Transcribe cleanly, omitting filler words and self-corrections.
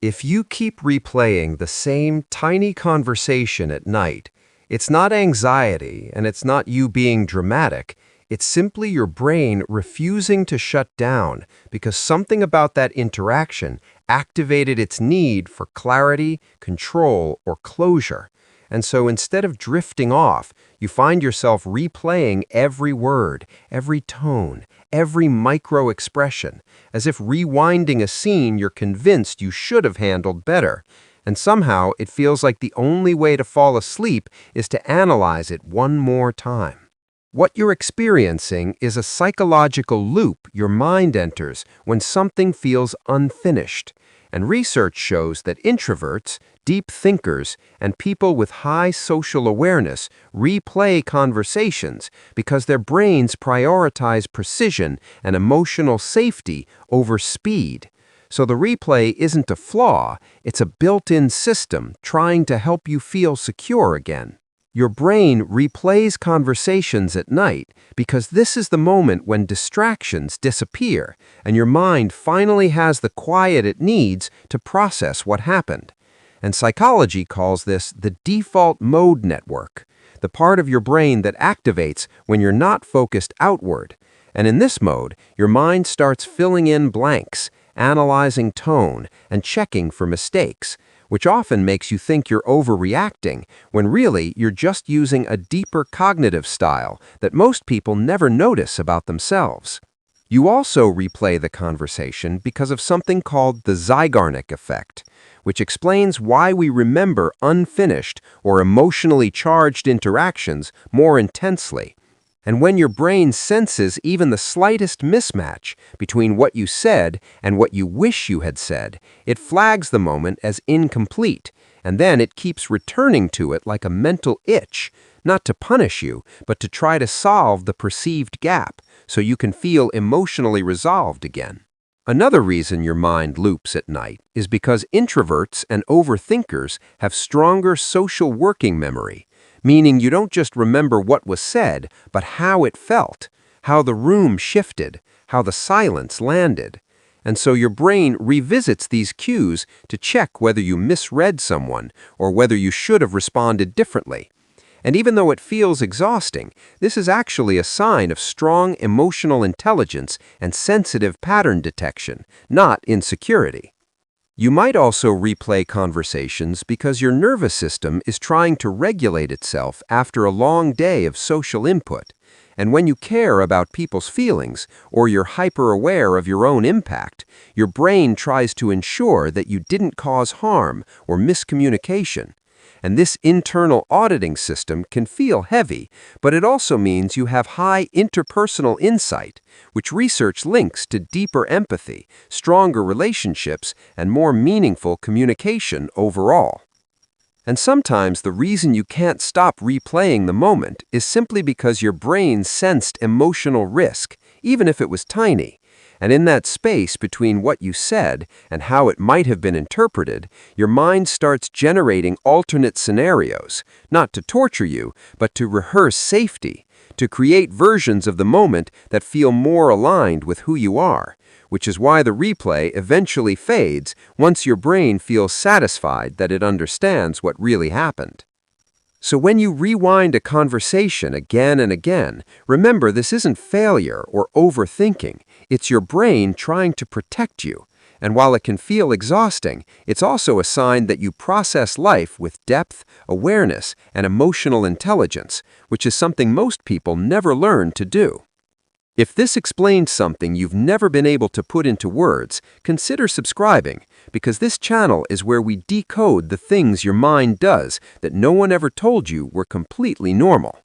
If you keep replaying the same tiny conversation at night, it's not anxiety and it's not you being dramatic. It's simply your brain refusing to shut down because something about that interaction activated its need for clarity, control, or closure. And so instead of drifting off, you find yourself replaying every word, every tone, every micro expression, as if rewinding a scene you're convinced you should have handled better. And somehow it feels like the only way to fall asleep is to analyze it one more time. What you're experiencing is a psychological loop your mind enters when something feels unfinished. And research shows that introverts, deep thinkers, and people with high social awareness replay conversations because their brains prioritize precision and emotional safety over speed. So the replay isn't a flaw, it's a built-in system trying to help you feel secure again. Your brain replays conversations at night because this is the moment when distractions disappear and your mind finally has the quiet it needs to process what happened. And psychology calls this the default mode network, the part of your brain that activates when you're not focused outward. And in this mode, your mind starts filling in blanks, analyzing tone, and checking for mistakes, which often makes you think you're overreacting, when really you're just using a deeper cognitive style that most people never notice about themselves. You also replay the conversation because of something called the Zygarnik effect, which explains why we remember unfinished or emotionally charged interactions more intensely. And when your brain senses even the slightest mismatch between what you said and what you wish you had said, it flags the moment as incomplete, and then it keeps returning to it like a mental itch, not to punish you, but to try to solve the perceived gap so you can feel emotionally resolved again. Another reason your mind loops at night is because introverts and overthinkers have stronger social working memory, meaning you don't just remember what was said, but how it felt, how the room shifted, how the silence landed. And so your brain revisits these cues to check whether you misread someone or whether you should have responded differently. And even though it feels exhausting, this is actually a sign of strong emotional intelligence and sensitive pattern detection, not insecurity. You might also replay conversations because your nervous system is trying to regulate itself after a long day of social input. And when you care about people's feelings or you're hyper-aware of your own impact, your brain tries to ensure that you didn't cause harm or miscommunication. And this internal auditing system can feel heavy, but it also means you have high interpersonal insight, which research links to deeper empathy, stronger relationships, and more meaningful communication overall. And sometimes the reason you can't stop replaying the moment is simply because your brain sensed emotional risk, even if it was tiny. And in that space between what you said and how it might have been interpreted, your mind starts generating alternate scenarios, not to torture you, but to rehearse safety, to create versions of the moment that feel more aligned with who you are, which is why the replay eventually fades once your brain feels satisfied that it understands what really happened. So when you rewind a conversation again and again, remember this isn't failure or overthinking. It's your brain trying to protect you. And while it can feel exhausting, it's also a sign that you process life with depth, awareness, and emotional intelligence, which is something most people never learn to do. If this explains something you've never been able to put into words, consider subscribing, because this channel is where we decode the things your mind does that no one ever told you were completely normal.